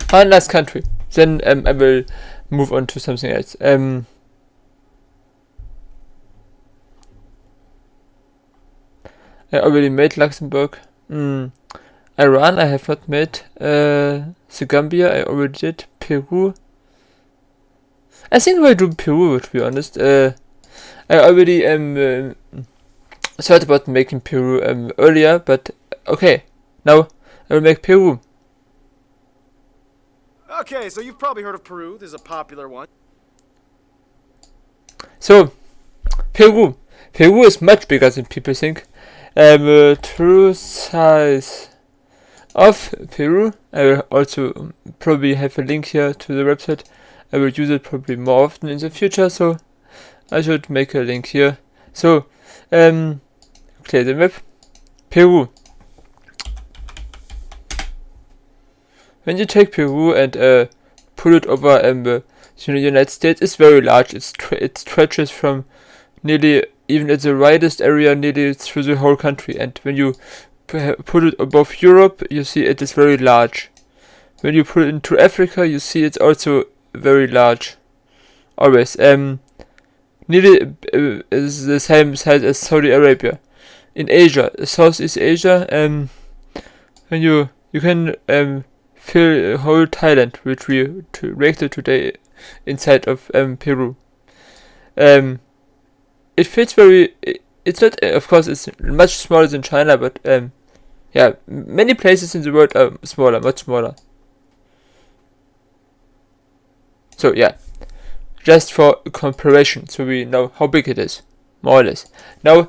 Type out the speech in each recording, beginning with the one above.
One last country. Then I will move on to something else. I already made Luxembourg. Iran I have not made. The Gambia I already did. Peru. I think we'll do Peru, to be honest. I already thought about making Peru earlier, but okay. Now I will make Peru. Okay, so you've probably heard of Peru. This is a popular one. So, Peru. Peru is much bigger than people think. True size of Peru. I will also probably have a link here to the website. I will use it probably more often in the future, so I should make a link here. So, clear the map. Peru. When you take Peru and pull it over the United States, it's very large. It stretches from nearly, even at the widest area, nearly through the whole country. And when you put it above Europe, you see it is very large. When you put it into Africa, you see it's also very large. Always. Nearly is the same size as Saudi Arabia. In Asia, Southeast Asia, when you can fill whole Thailand, which we reacted today, inside of Peru. It fits very. It's not, of course, it's much smaller than China, but yeah, many places in the world are smaller, much smaller. So yeah, just for comparison, so we know how big it is, more or less. Now,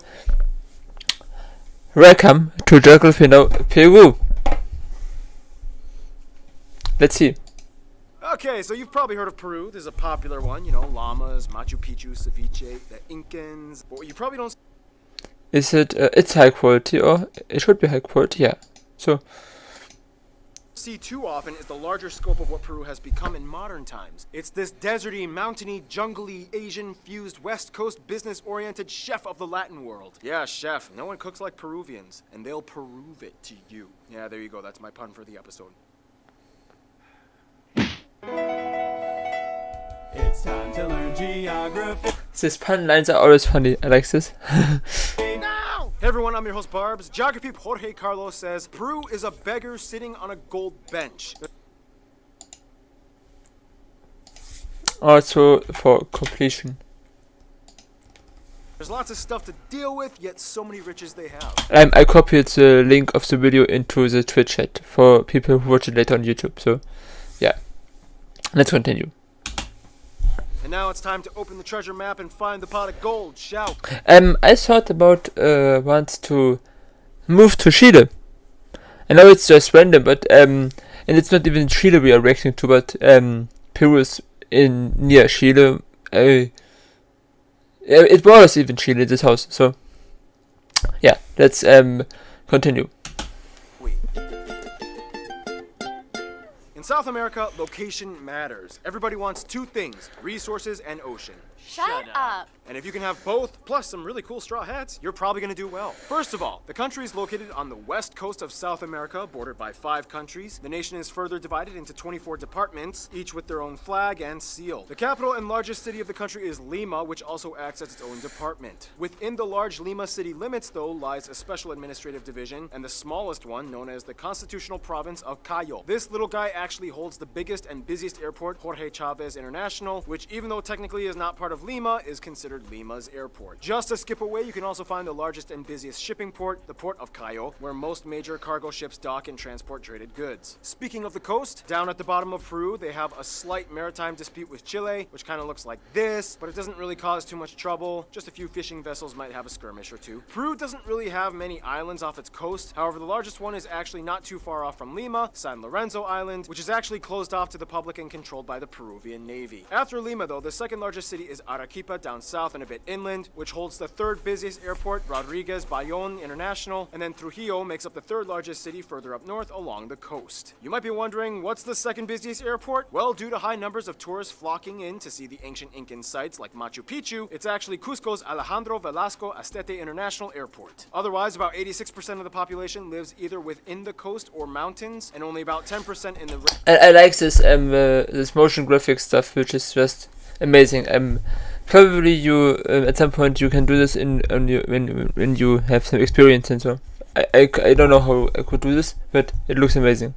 welcome to Geography Now, Peru. Let's see. Okay, so you've probably heard of Peru. This is a popular one. You know, llamas, Machu Picchu, ceviche, the Incans. But what you probably don't Is it? It's high quality, or it should be high quality. Yeah. So. see too often is the larger scope of what Peru has become in modern times. It's this deserty, mountainy, jungly, Asian-fused West Coast business-oriented chef of the Latin world. Yeah, chef. No one cooks like Peruvians, and they'll prove it to you. Yeah, there you go. That's my pun for the episode. It's time to learn geography. These pun lines are always funny. I like this. Now! Hey everyone, I'm your host Barbs. Geography Jorge Carlos says, Peru is a beggar sitting on a gold bench. Also for completion. There's lots of stuff to deal with, yet so many riches they have. I copied the link of the video into the Twitch chat for people who watch it later on YouTube. So, yeah. Let's continue. And now it's time to open the treasure map and find the pot of gold. Shout! I thought about once to move to Chile. I know it's just random, but and it's not even Chile we are reacting to, but Peru is near Chile. It was even Chile, this house. So yeah, let's continue. In South America, location matters. Everybody wants two things, resources and ocean. Shut up. And if you can have both, plus some really cool straw hats, you're probably going to do well. First of all, the country is located on the west coast of South America, bordered by 5 countries. The nation is further divided into 24 departments, each with their own flag and seal. The capital and largest city of the country is Lima, which also acts as its own department. Within the large Lima city limits, though, lies a special administrative division, and the smallest one, known as the constitutional province of Cayo. This little guy actually holds the biggest and busiest airport, Jorge Chavez International, which, even though technically is not part of Lima, is considered Lima's airport. Just a skip away, you can also find the largest and busiest shipping port, the port of Cayo, where most major cargo ships dock and transport traded goods. Speaking of the coast, down at the bottom of Peru, they have a slight maritime dispute with Chile, which kind of looks like this, but it doesn't really cause too much trouble. Just a few fishing vessels might have a skirmish or two. Peru doesn't really have many islands off its coast. However, the largest one is actually not too far off from Lima, San Lorenzo Island, which is actually closed off to the public and controlled by the Peruvian Navy. After Lima, though, the second largest city is Arequipa, down south and a bit inland, which holds the third busiest airport, Rodriguez Bayonne International, and then Trujillo makes up the third largest city further up north along the coast. You might be wondering, what's the second busiest airport? Well, due to high numbers of tourists flocking in to see the ancient Incan sites like Machu Picchu, it's actually Cusco's Alejandro Velasco Astete International Airport. Otherwise, about 86% of the population lives either within the coast or mountains, and only about 10% in the I like this motion graphic stuff, which is just amazing. Probably you at some point you can do this when you have some experience and so. I don't know how I could do this, but it looks amazing.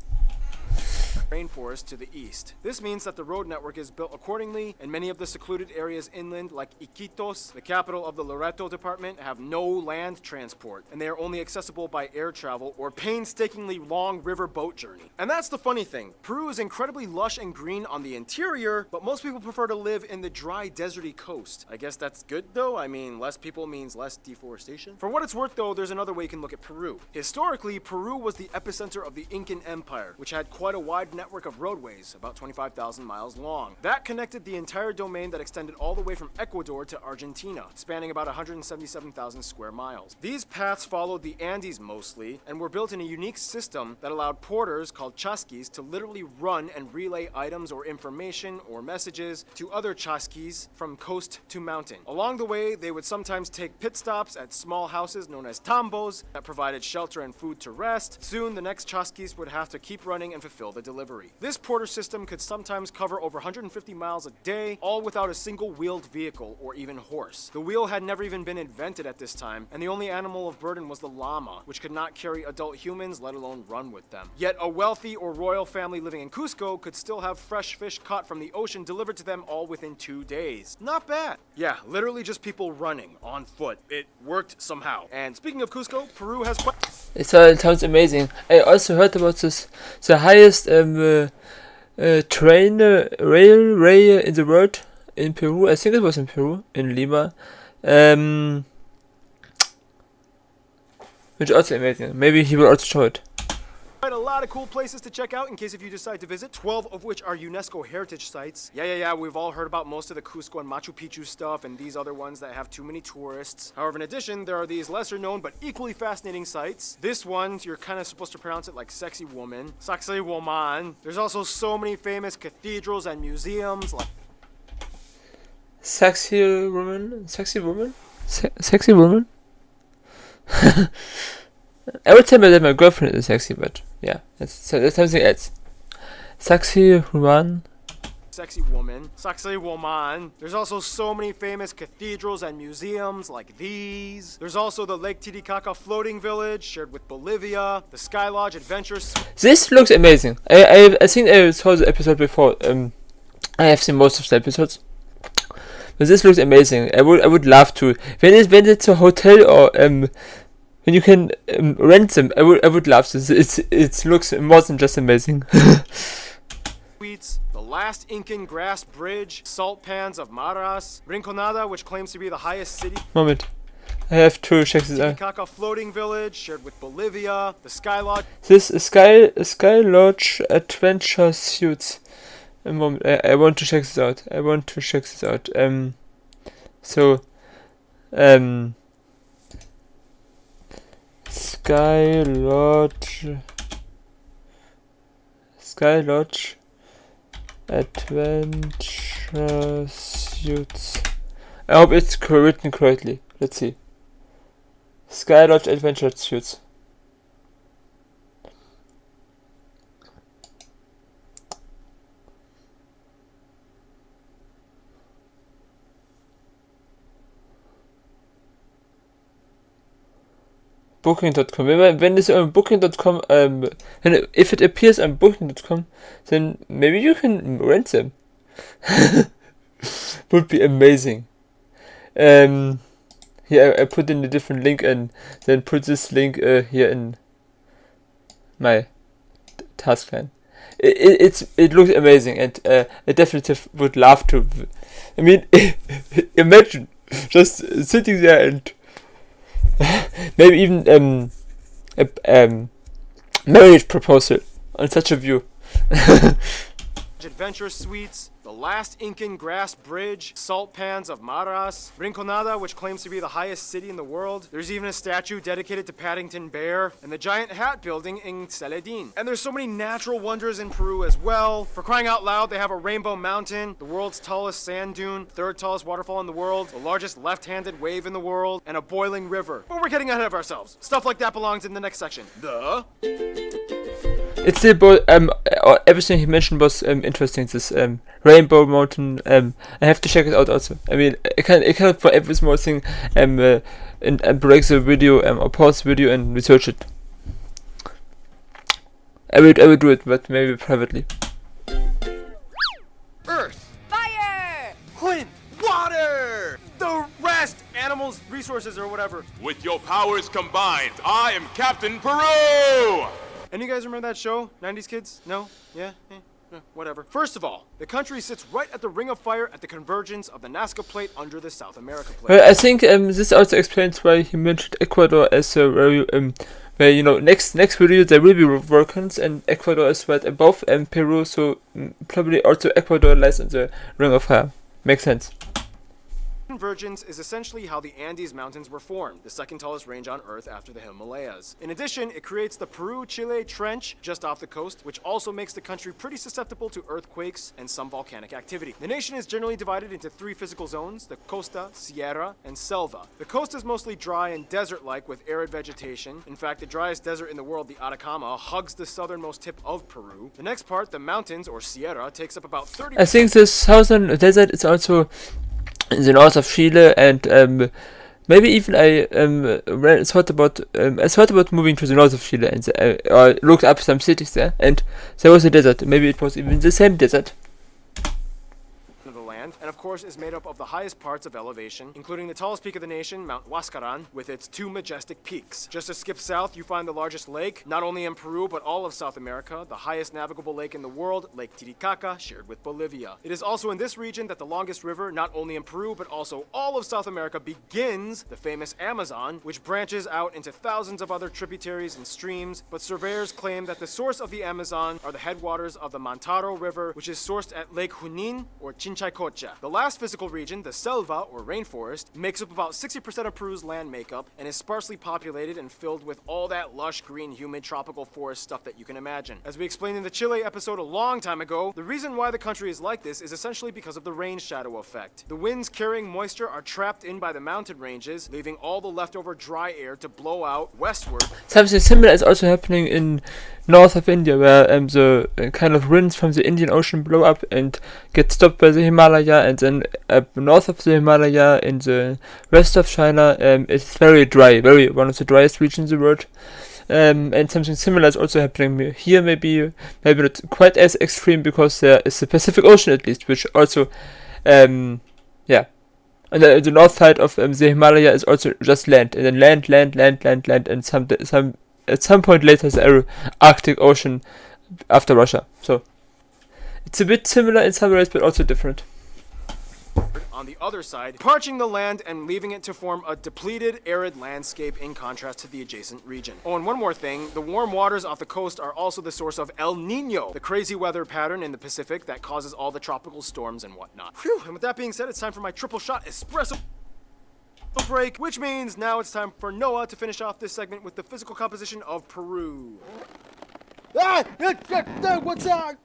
Rainforest to the east. This means that the road network is built accordingly, and many of the secluded areas inland, like Iquitos, the capital of the Loreto department, have no land transport, and they are only accessible by air travel or painstakingly long river boat journey. And that's the funny thing. Peru is incredibly lush and green on the interior, but most people prefer to live in the dry, deserty coast. I guess that's good though. I mean, less people means less deforestation. For what it's worth though, there's another way you can look at Peru. Historically, Peru was the epicenter of the Incan Empire, which had quite a wide network of roadways, about 25,000 miles long. That connected the entire domain that extended all the way from Ecuador to Argentina, spanning about 177,000 square miles. These paths followed the Andes mostly, and were built in a unique system that allowed porters, called chasquis, to literally run and relay items or information or messages to other chasquis from coast to mountain. Along the way, they would sometimes take pit stops at small houses known as tambos that provided shelter and food to rest. Soon, the next chasquis would have to keep running and fulfill the delivery. This porter system could sometimes cover over 150 miles a day, all without a single wheeled vehicle or even horse. The wheel had never even been invented at this time, and the only animal of burden was the llama, which could not carry adult humans, let alone run with them. Yet a wealthy or royal family living in Cusco could still have fresh fish caught from the ocean delivered to them all within 2 days. Not bad. Yeah, literally just people running on foot. It worked somehow. And speaking of Cusco, Peru has quite... It sounds amazing. I also heard about the highest rail in the world in Peru. I think it was in Peru, in Lima. Which is also amazing. Maybe he will also show it. Quite a lot of cool places to check out in case if you decide to visit, 12 of which are UNESCO heritage sites. Yeah, we've all heard about most of the Cusco and Machu Picchu stuff and these other ones that have too many tourists. However, in addition, there are these lesser known but equally fascinating sites. This one, you're kind of supposed to pronounce it like sexy woman. Sexy woman. There's also so many famous cathedrals and museums like... Sexy woman? Sexy woman? Sexy woman? I would say that my girlfriend is sexy, but yeah, that's something else. Sexy woman. Sexy woman. Sexy woman. There's also so many famous cathedrals and museums like these. There's also the Lake Titicaca floating village shared with Bolivia, the Sky Lodge Adventures. This looks amazing. I think I saw the episode before. I have seen most of the episodes. But this looks amazing. I would love to. When it's a hotel or when you can rent them, I would love this. It looks more than just amazing. The last Incan grass bridge, salt pans of Maras, Rinconada, which claims to be the highest city. Moment, I have to check this out. Titicaca floating village shared with Bolivia, the Sky Lodge. This Sky Lodge adventure suits. A moment, I want to check this out. Sky Lodge Adventure Suits. I hope it's written correctly. Let's see. Sky Lodge Adventure Suits. Booking.com. Wenn es on Booking.com, if it appears on Booking.com, then maybe you can rent them. Would be amazing. Here I put in a different link and then put this link here in my task line. It looks amazing and I definitely would love to. I mean, imagine just sitting there and maybe even a marriage proposal on such a view. Adventure suites, the last Incan grass bridge, salt pans of Maras, Rinconada, which claims to be the highest city in the world. There's even a statue dedicated to Paddington Bear, and the giant hat building in Celedin. And there's so many natural wonders in Peru as well. For crying out loud, they have a Rainbow Mountain, the world's tallest sand dune, third tallest waterfall in the world, the largest left-handed wave in the world, and a boiling river. But we're getting ahead of ourselves. Stuff like that belongs in the next section. it's still everything he mentioned was interesting. This Rainbow Mountain. I have to check it out also. I mean, I cannot for every small thing and break the video or pause the video and research it. I will do it, but maybe privately. Earth, Fire! wind, water, the rest, animals, resources, or whatever. With your powers combined, I am Captain Peru! Any of you guys remember that show? 90s kids? No? Yeah? Whatever. First of all, the country sits right at the ring of fire at the convergence of the Nazca Plate under the South America Plate. Well, I think this also explains why he mentioned Ecuador as where next video there will be volcans and Ecuador is right above Peru, so probably also Ecuador lies in the ring of fire. Makes sense. Convergence is essentially how the Andes Mountains were formed, the second tallest range on Earth after the Himalayas. In addition, it creates the Peru-Chile Trench just off the coast, which also makes the country pretty susceptible to earthquakes and some volcanic activity. The nation is generally divided into 3 physical zones, the Costa, Sierra, and Selva. The coast is mostly dry and desert-like with arid vegetation. In fact, the driest desert in the world, the Atacama, hugs the southernmost tip of Peru. The next part, the mountains, or Sierra, takes up about 30%. I think the southern desert is also in the north of Chile, and maybe even I thought about moving to the north of Chile, and I looked up some cities there, and there was a desert. Maybe it was even the same desert. Of the land, and of course is made up of the highest parts of elevation, including the tallest peak of the nation, Mount Huascaran, with its 2 majestic peaks. Just a skip south, you find the largest lake, not only in Peru, but all of South America, the highest navigable lake in the world, Lake Titicaca, shared with Bolivia. It is also in this region that the longest river, not only in Peru, but also all of South America, begins, the famous Amazon, which branches out into thousands of other tributaries and streams, but surveyors claim that the source of the Amazon are the headwaters of the Mantaro River, which is sourced at Lake Junin, or Chinchaycocha. The last physical region, the Selva, or rainforest, makes up about 60% of Peru's land makeup and is sparsely populated and filled with all that lush, green, humid, tropical forest stuff that you can imagine. As we explained in the Chile episode a long time ago, the reason why the country is like this is essentially because of the rain shadow effect. The winds carrying moisture are trapped in by the mountain ranges, leaving all the leftover dry air to blow out westward. Something similar is also happening in north of India, where the kind of winds from the Indian Ocean blow up and get stopped by the Himalaya, and then north of the Himalaya in the west of China, it's very dry, one of the driest regions in the world. And something similar is also happening here, maybe not quite as extreme, because there is the Pacific Ocean at least, which also, and the north side of the Himalaya is also just land, and then land, and at some point later the Arctic Ocean after Russia. So it's a bit similar in some ways, but also different. On the other side, parching the land and leaving it to form a depleted, arid landscape in contrast to the adjacent region. Oh, and one more thing, the warm waters off the coast are also the source of El Nino, the crazy weather pattern in the Pacific that causes all the tropical storms and whatnot. Whew, and with that being said, it's time for my triple shot espresso break, which means now it's time for Noah to finish off this segment with the physical composition of Peru. What's that?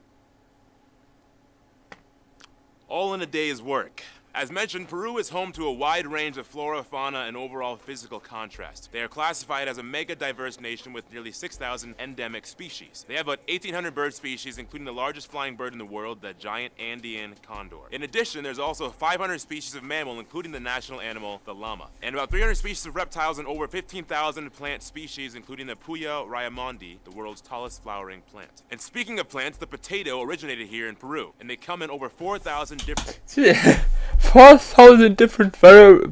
All in a day's work. As mentioned, Peru is home to a wide range of flora, fauna, and overall physical contrast. They are classified as a mega-diverse nation with nearly 6,000 endemic species. They have about 1,800 bird species, including the largest flying bird in the world, the giant Andean condor. In addition, there's also 500 species of mammal, including the national animal, the llama, and about 300 species of reptiles and over 15,000 plant species, including the Puya Rayamundi, the world's tallest flowering plant. And speaking of plants, the potato originated here in Peru, and they come in over 4,000 different 4,000 different varieties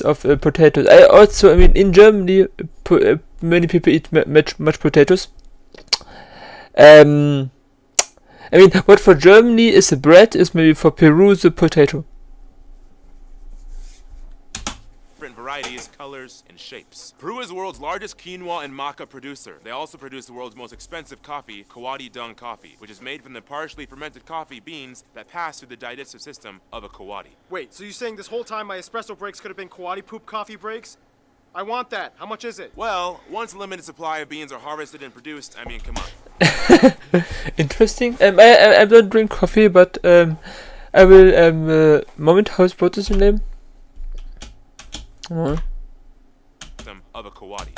of potatoes. I mean, in Germany, many people eat much potatoes. I mean, what for Germany is the bread is maybe for Peru the potato. varieties, colors, and shapes. Peru is the world's largest quinoa and maca producer. They also produce the world's most expensive coffee, Coati Dung coffee, which is made from the partially fermented coffee beans that pass through the digestive system of a coati. Wait, so you're saying this whole time my espresso breaks could have been Coati poop coffee breaks? I want that. How much is it? Well, once a limited supply of beans are harvested and produced, I mean, come on. Interesting. I don't drink coffee, but I will moment. What is your name? Of a coati.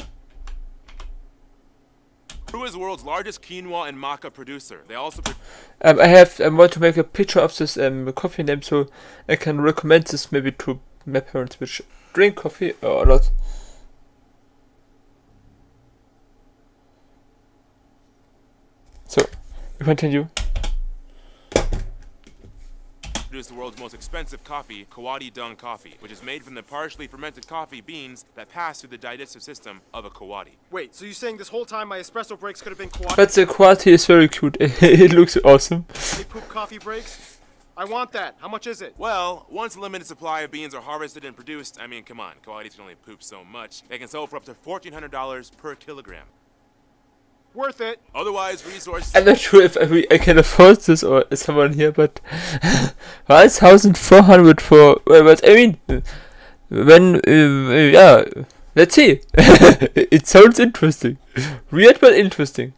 Peru is the world's largest quinoa and maca producer. They also I want to make a picture of this coffee name, so I can recommend this maybe to my parents, which drink coffee or not. So, we continue. produce the world's most expensive coffee, Kawadi Dung coffee, which is made from the partially fermented coffee beans that pass through the digestive system of a Kawadi. Wait, so you're saying this whole time my espresso breaks could have been quad But the quality is very cute. It looks awesome. poop coffee breaks? I want that. How much is it? Well, once a limited supply of beans are harvested and produced, I mean, come on, Kawadis can only poop so much. They can sell for up to $1,400 per kilogram. Worth it. Otherwise, resources. I'm not sure if I can afford this or someone here, but 1,400 for. But I mean, when yeah, let's see. It sounds interesting, weird but interesting.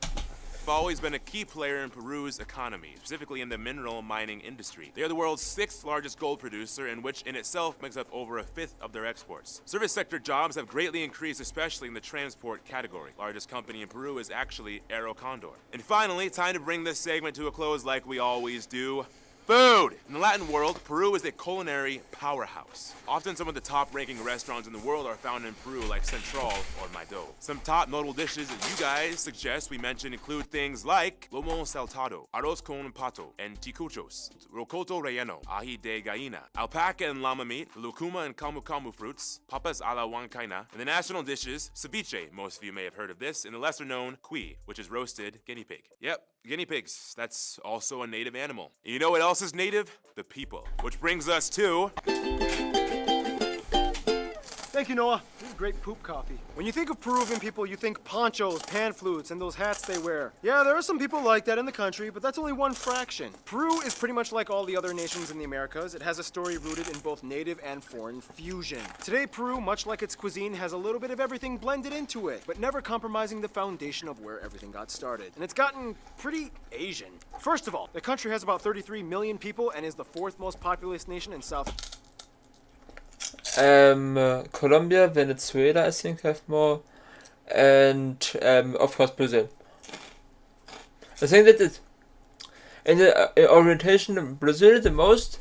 Always been a key player in Peru's economy, specifically in the mineral mining industry. They are the world's 6th largest gold producer, and which in itself makes up over a fifth of their exports. Service sector jobs have greatly increased, especially in the transport category. Largest company in Peru is actually Aero Condor. And finally, time to bring this segment to a close like we always do. Food! In the Latin world, Peru is a culinary powerhouse. Often some of the top-ranking restaurants in the world are found in Peru, like Central or Maido. Some top notable dishes that you guys suggest we mention include things like lomo saltado, arroz con pato, and ticuchos, rocoto relleno, ají de gallina, alpaca and llama meat, lucuma and camu camu fruits, papas a la huancaina, and the national dishes, ceviche, most of you may have heard of this, and the lesser-known cuy, which is roasted guinea pig. Yep. Guinea pigs, that's also a native animal. And you know what else is native? The people. Which brings us to... Thank you, Noah. This is great poop coffee. When you think of Peruvian people, you think ponchos, pan flutes, and those hats they wear. Yeah, there are some people like that in the country, but that's only one fraction. Peru is pretty much like all the other nations in the Americas. It has a story rooted in both native and foreign fusion. Today, Peru, much like its cuisine, has a little bit of everything blended into it, but never compromising the foundation of where everything got started. And it's gotten pretty Asian. First of all, the country has about 33 million people and is the 4th most populous nation in South Colombia, Venezuela, I think have more, and of course Brazil. I think that it in the orientation Brazil the most,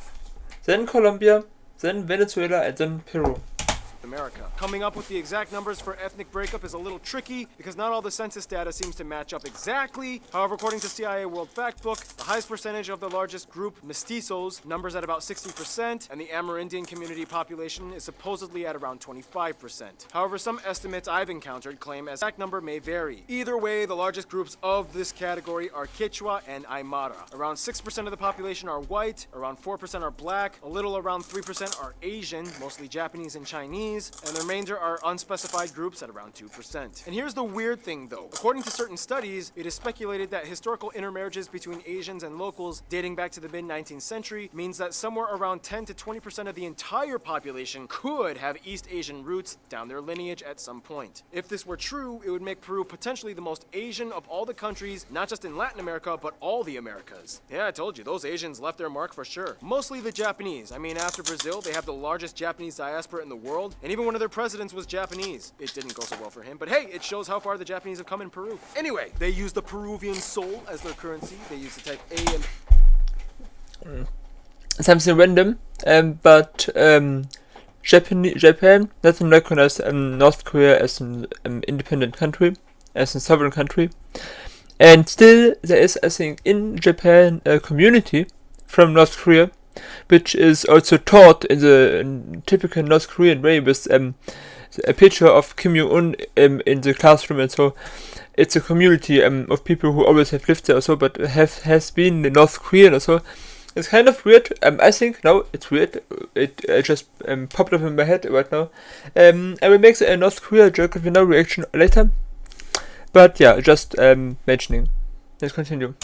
then Colombia, then Venezuela, and then Peru. America. Coming up with the exact numbers for ethnic breakup is a little tricky because not all the census data seems to match up exactly. However, according to CIA World Factbook, the highest percentage of the largest group, mestizos, numbers at about 60%, and the Amerindian community population is supposedly at around 25%. However, some estimates I've encountered claim the exact number may vary. Either way, the largest groups of this category are Quechua and Aymara. Around 6% of the population are white, around 4% are black, a little around 3% are Asian, mostly Japanese and Chinese, and the remainder are unspecified groups at around 2%. And here's the weird thing though. According to certain studies, it is speculated that historical intermarriages between Asians and locals dating back to the mid-19th century means that somewhere around 10 to 20% of the entire population could have East Asian roots down their lineage at some point. If this were true, it would make Peru potentially the most Asian of all the countries, not just in Latin America, but all the Americas. Yeah, I told you, those Asians left their mark for sure. Mostly the Japanese. I mean, after Brazil, they have the largest Japanese diaspora in the world, and even one of their presidents was Japanese. It didn't go so well for him, but hey, it shows how far the Japanese have come in Peru. Anyway, they use the Peruvian sol as their currency. They use the type A and... Something random, but Japan doesn't recognize North Korea as an independent country, as a sovereign country, and still there is, I think, in Japan a community from North Korea, which is also taught in the typical North Korean way with a picture of Kim Jong-un in the classroom, and so it's a community of people who always have lived there or so, but has been in North Korean or so. It's kind of weird. I think now it's weird. It just popped up in my head right now. I will make a North Korea joke with no reaction later. But yeah, just mentioning. Let's continue.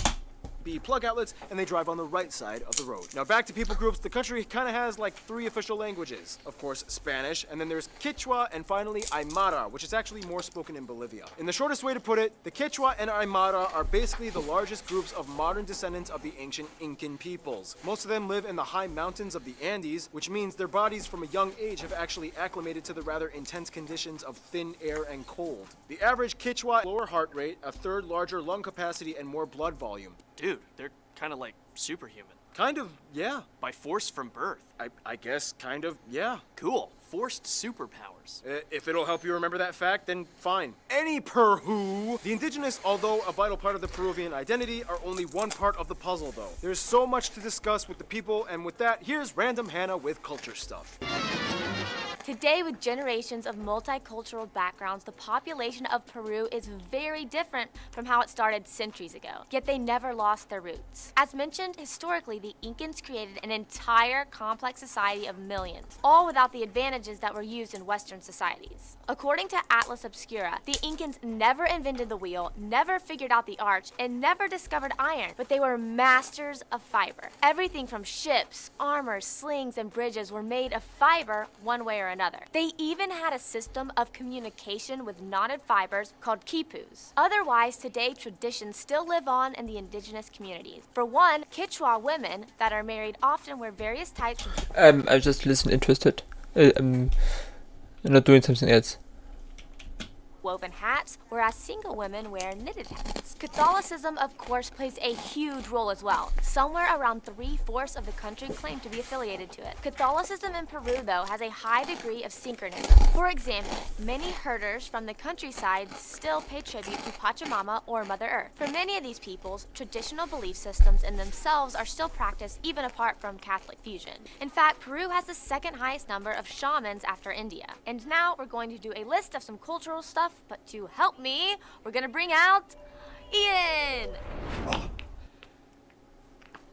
B plug outlets, and they drive on the right side of the road. Now back to people groups, the country kind of has like 3 official languages. Of course, Spanish, and then there's Quechua, and finally Aymara, which is actually more spoken in Bolivia. In the shortest way to put it, the Quechua and Aymara are basically the largest groups of modern descendants of the ancient Incan peoples. Most of them live in the high mountains of the Andes, which means their bodies from a young age have actually acclimated to the rather intense conditions of thin air and cold. The average Quechua lower heart rate, a third larger lung capacity, and more blood volume. Dude, they're kind of like superhuman. Kind of, yeah. By force from birth. I guess, kind of, yeah. Cool. Forced superpowers. If it'll help you remember that fact, then fine. Any Peru! The indigenous, although a vital part of the Peruvian identity, are only one part of the puzzle, though. There's so much to discuss with the people, and with that, here's Random Hannah with culture stuff. Today, with generations of multicultural backgrounds, the population of Peru is very different from how it started centuries ago, yet they never lost their roots. As mentioned, historically, the Incans created an entire complex society of millions, all without the advantages that were used in Western societies. According to Atlas Obscura, the Incans never invented the wheel, never figured out the arch, and never discovered iron, but they were masters of fiber. Everything from ships, armor, slings, and bridges were made of fiber one way or another. They even had a system of communication with knotted fibers called quipus. Otherwise, today traditions still live on in the indigenous communities. For one, Quechua women that are married often wear various types of I just listen interested. I'm not doing something else. woven hats, whereas single women wear knitted hats. Catholicism, of course, plays a huge role as well. Somewhere around 3/4 of the country claim to be affiliated to it. Catholicism in Peru, though, has a high degree of synchronism. For example, many herders from the countryside still pay tribute to Pachamama or Mother Earth. For many of these peoples, traditional belief systems in themselves are still practiced even apart from Catholic fusion. In fact, Peru has the second highest number of shamans after India. And now we're going to do a list of some cultural stuff, but to help me, we're gonna bring out Ian!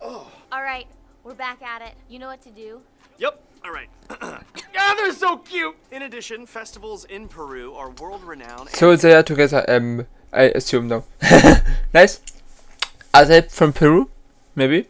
All right, we're back at it. You know what to do? Yep. All right. Ah, they're so cute! In addition, festivals in Peru are world-renowned. So they are together, I assume now. Nice. Are they from Peru? Maybe?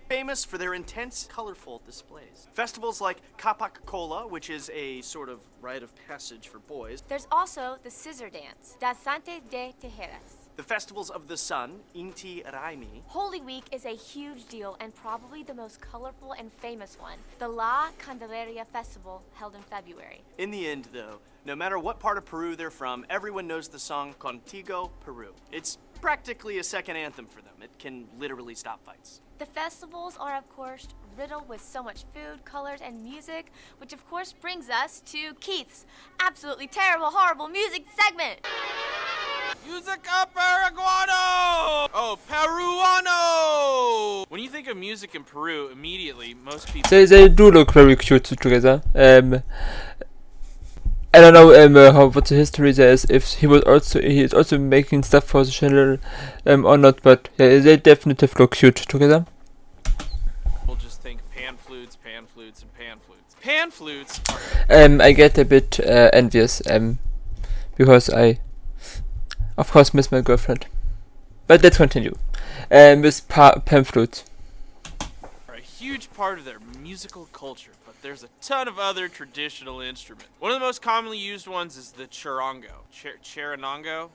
Famous for their intense, colorful displays. Festivals like Capac Cola, which is a sort of rite of passage for boys. There's also the scissor dance, Danzantes de Tijeras. The festivals of the sun, Inti Raimi. Holy Week is a huge deal and probably the most colorful and famous one, the La Candelaria Festival held in February. In the end, though, no matter what part of Peru they're from, everyone knows the song Contigo, Peru. It's practically a second anthem for them. It can literally stop fights. The festivals are, of course, riddled with so much food, colors, and music, which of course brings us to Keith's absolutely terrible, horrible music segment. Musica Paraguano! Oh, Peruano! When you think of music in Peru, immediately most people. They do look very cute together. I don't know what the history there is, if he is also making stuff for the channel or not, but yeah, they definitely look cute together. We'll just think pan flutes, and pan flutes. Pan flutes are I get a bit envious because I of course miss my girlfriend. But let's continue. With pan flutes. a huge part of their musical culture, but there's a ton of other traditional instruments. One of the most commonly used ones is the charango. Charango?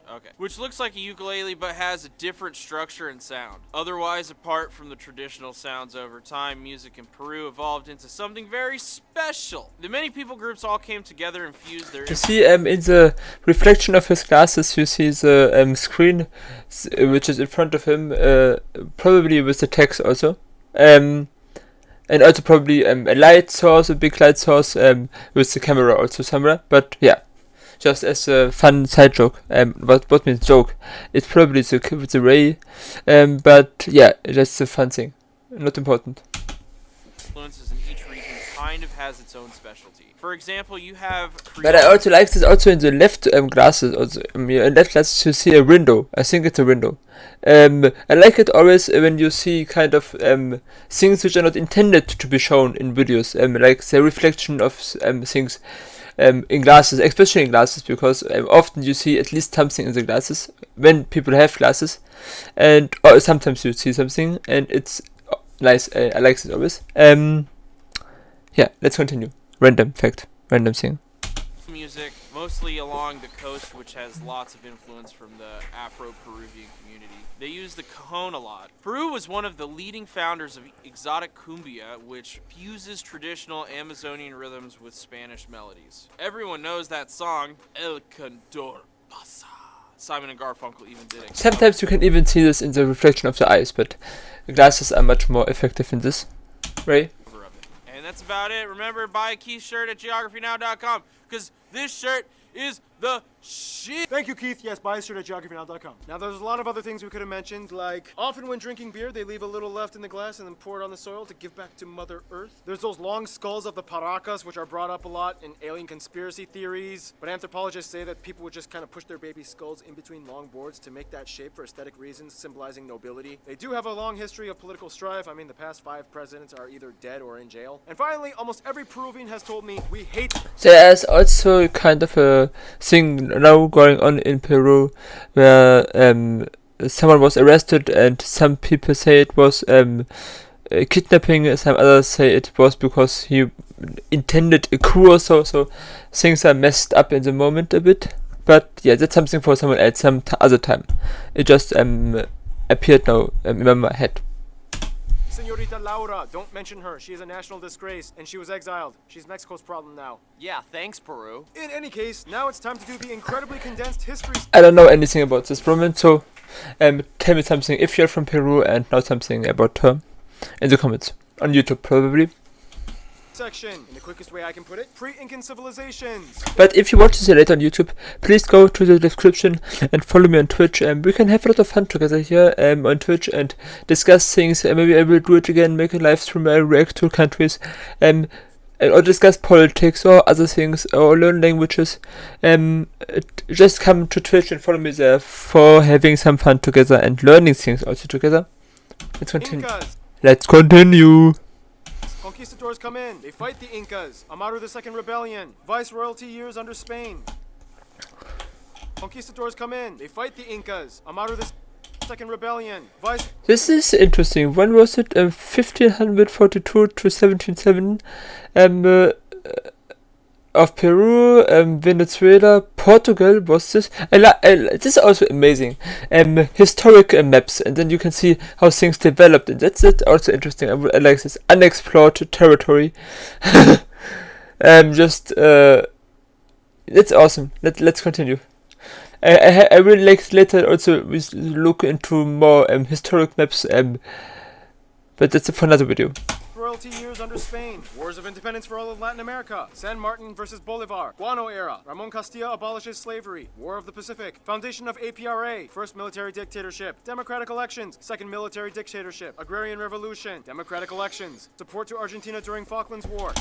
Okay. Which looks like a ukulele but has a different structure and sound. Otherwise, apart from the traditional sounds over time, music in Peru evolved into something very special. The many people groups all came together and fused their You see, in the reflection of his glasses, you see the screen, which is in front of him, probably with the text also. And also probably a light source, a big light source, with the camera also somewhere. But yeah. Just as a fun side joke, what means joke? It's probably the ray, but yeah, that's a fun thing, not important. influences in each region kind of has its own specialty. For example, you have But I also like this also in the left glasses. Also, in left glasses you see a window. I think it's a window. I like it always when you see kind of things which are not intended to be shown in videos, like the reflection of things. in glasses, especially in glasses, because often you see at least something in the glasses when people have glasses, and or sometimes you see something, and it's nice. I like this always. Yeah, let's continue. Random fact, random thing. Music, mostly along the coast, which has lots of influence from the Afro-Peruvian community. They use the cajon a lot. Peru was one of the leading founders of exotic cumbia, which fuses traditional Amazonian rhythms with Spanish melodies. Everyone knows that song, El Condor Pasa. Simon and Garfunkel even did it. Sometimes you can even see this in the reflection of the eyes, but the glasses are much more effective in this. Right? And that's about it. Remember, buy a Keith shirt at geographynow.com, because this shirt is the shit. Thank you, Keith. Yes, buy a shirt at geographynow.com. Now, there's a lot of other things we could have mentioned, like often when drinking beer, they leave a little left in the glass and then pour it on the soil to give back to Mother Earth. There's those long skulls of the paracas, which are brought up a lot in alien conspiracy theories. But anthropologists say that people would just kind of push their baby skulls in between long boards to make that shape for aesthetic reasons, symbolizing nobility. They do have a long history of political strife. I mean, the past 5 presidents are either dead or in jail. And finally, almost every Peruvian has told me we hate. There's also kind of a thing now going on in Peru where someone was arrested, and some people say it was kidnapping, some others say it was because he intended a coup or so. So things are messed up in the moment a bit. But yeah, that's something for someone else, some other time. It just appeared now in my head. Señorita Laura, don't mention her. She is a national disgrace, and she was exiled. She's Mexico's problem now. Yeah, thanks, Peru. In any case, now it's time to do the incredibly condensed history. I don't know anything about this woman, so tell me something if you're from Peru and know something about her in the comments. On YouTube, probably. Section. In the quickest way I can put it, pre-Incan civilizations. But if you watch this later on YouTube, please go to the description and follow me on Twitch. We can have a lot of fun together here on Twitch and discuss things. Maybe I will do it again, make a live stream, react to countries, or discuss politics or other things, or learn languages. Just come to Twitch and follow me there for having some fun together and learning things also together. Let's continue. Incas. Let's continue. Conquistadors come in. They fight the Incas. Amaru II Rebellion. Viceroyalty years under Spain. Conquistadors come in. They fight the Incas. Amaru II Rebellion. This is interesting. When was it? 1542 to 1707. Of Peru, Venezuela, Portugal was this. This is also amazing. Historic maps, and then you can see how things developed, and that's also interesting. I like this unexplored territory. It's awesome. Let's continue. I will like later also look into more historic maps. But that's for another video. Royalty years under Spain. Wars of independence for all of Latin America. San Martin versus Bolivar. Guano era. Ramon Castilla abolishes slavery. War of the Pacific. Foundation of APRA. First military dictatorship. Democratic elections. Second military dictatorship. Agrarian revolution. Democratic elections. Support to Argentina during Falklands War.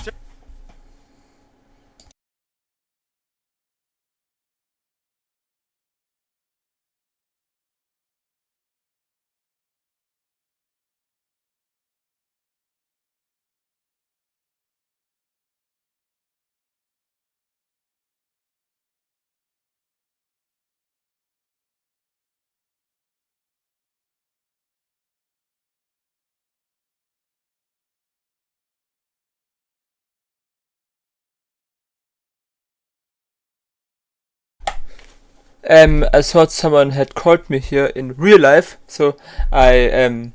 I thought someone had called me here in real life, so I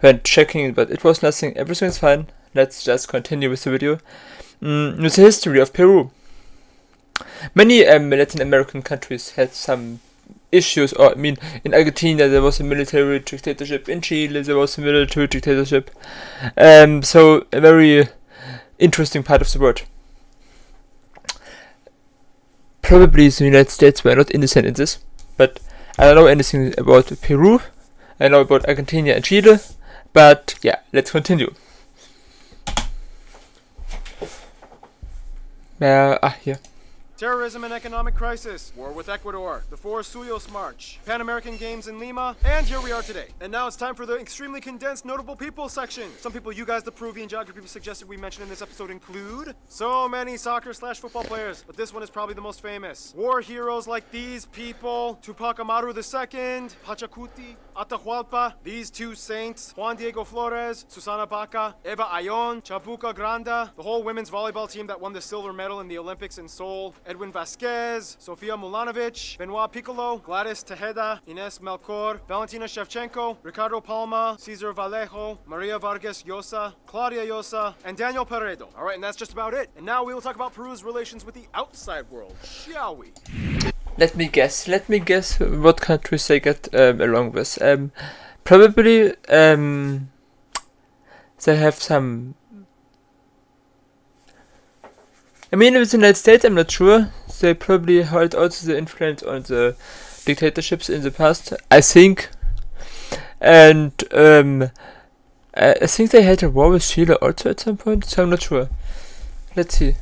went checking, but it was nothing. Everything's fine. Let's just continue with the video. With the history of Peru. Many Latin American countries had some issues, or I mean, in Argentina there was a military dictatorship, in Chile there was a military dictatorship, so a very interesting part of the world. Probably the United States were not innocent in this, but I don't know anything about Peru. I know about Argentina and Chile, but yeah, let's continue. Here. terrorism and economic crisis, war with Ecuador, the Four Suyos March, Pan-American Games in Lima, and here we are today. And now it's time for the extremely condensed notable people section. Some people you guys, the Peruvian geography people, suggested we mention in this episode include so many soccer/football players, but this one is probably the most famous. War heroes like these people: Tupac Amaru II, Pachacuti, Atahualpa, these two saints, Juan Diego Flores, Susana Baca, Eva Ayon, Chabuca Granda, the whole women's volleyball team that won the silver medal in the Olympics in Seoul, Edwin Vasquez, Sofia Mulanovic, Benoit Piccolo, Gladys Tejeda, Ines Melchor, Valentina Shevchenko, Ricardo Palma, Cesar Vallejo, Maria Vargas Llosa, Claudia Llosa, and Daniel Peredo. All right, and that's just about it. And now we will talk about Peru's relations with the outside world, shall we? Let me guess what countries they get along with. Probably they have some. I mean, with the United States, I'm not sure. They probably had also the influence on the dictatorships in the past, I think. And I think they had a war with Chile also at some point, so I'm not sure. Let's see.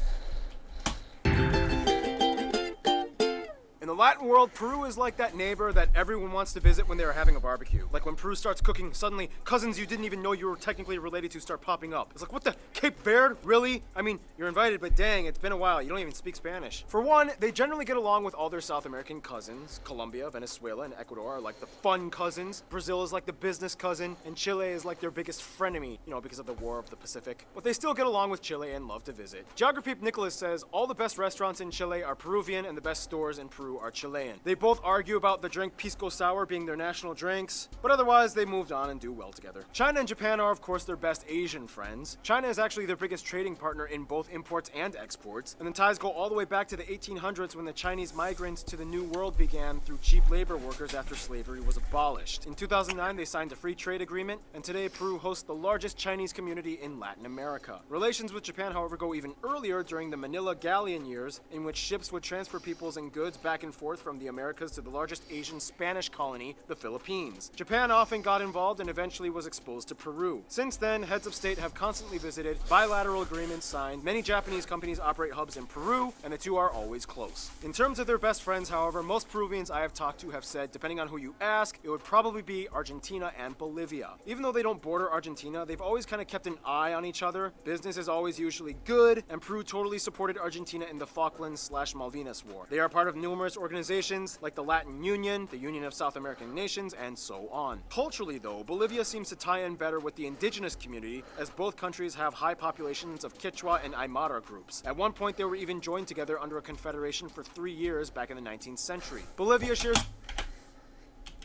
In the Latin world, Peru is like that neighbor that everyone wants to visit when they are having a barbecue. Like when Peru starts cooking, suddenly cousins you didn't even know you were technically related to start popping up. It's like, what the? Cape Verde? Really? I mean, you're invited, but dang, it's been a while. You don't even speak Spanish. For one, they generally get along with all their South American cousins. Colombia, Venezuela, and Ecuador are like the fun cousins. Brazil is like the business cousin. And Chile is like their biggest frenemy, you know, because of the War of the Pacific. But they still get along with Chile and love to visit. Geography Nicholas says all the best restaurants in Chile are Peruvian and the best stores in Peru are Chilean. They both argue about the drink pisco sour being their national drinks, but otherwise they moved on and do well together. China and Japan are of course their best Asian friends. China is actually their biggest trading partner in both imports and exports, and then ties go all the way back to the 1800s when the Chinese migrants to the New World began through cheap labor workers after slavery was abolished. In 2009 they signed a free trade agreement, and today Peru hosts the largest Chinese community in Latin America. Relations with Japan, however, go even earlier during the Manila Galleon years, in which ships would transfer peoples and goods back and forth from the Americas to the largest Asian Spanish colony, the Philippines. Japan often got involved and eventually was exposed to Peru. Since then, heads of state have constantly visited, bilateral agreements signed, many Japanese companies operate hubs in Peru, and the two are always close. In terms of their best friends, however, most Peruvians I have talked to have said, depending on who you ask, it would probably be Argentina and Bolivia. Even though they don't border Argentina, they've always kind of kept an eye on each other. Business is always usually good, and Peru totally supported Argentina in the Falklands/Malvinas War. They are part of numerous organizations like the Latin Union, the Union of South American Nations, and so on. Culturally, though, Bolivia seems to tie in better with the indigenous community, as both countries have high populations of Quechua and Aymara groups. At one point, they were even joined together under a confederation for 3 years back in the 19th century. Bolivia shares...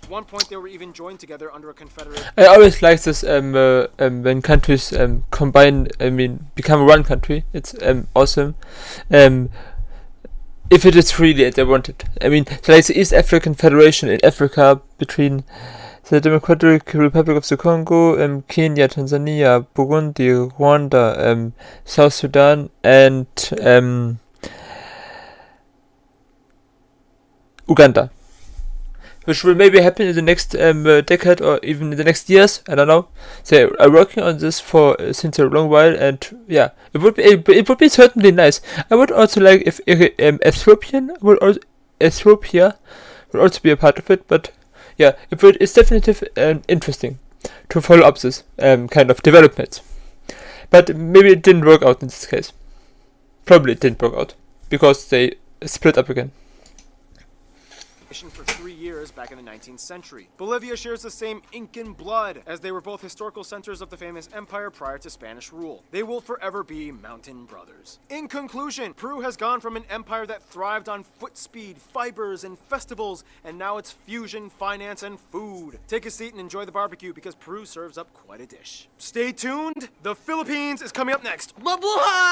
At one point, they were even joined together under a confederation. I always like this when countries combine, I mean, become one country. It's awesome. If it is really they want it. I mean, so like the East African Federation in Africa between the Democratic Republic of the Congo, Kenya, Tanzania, Burundi, Rwanda, South Sudan, and Uganda, which will maybe happen in the next decade or even in the next years. I don't know. They are working on this for since a long while, and yeah, it would be certainly nice. I would also like if Ethiopia would also be a part of it. But yeah, it's definitely interesting to follow up this kind of developments. But maybe it didn't work out in this case. Probably it didn't work out because they split up again. For 3 years back in the 19th century. Bolivia shares the same Incan blood, as they were both historical centers of the famous empire prior to Spanish rule. They will forever be mountain brothers. In conclusion, Peru has gone from an empire that thrived on foot speed, fibers, and festivals, and now it's fusion, finance, and food. Take a seat and enjoy the barbecue because Peru serves up quite a dish. Stay tuned, the Philippines is coming up next. Mabuhay!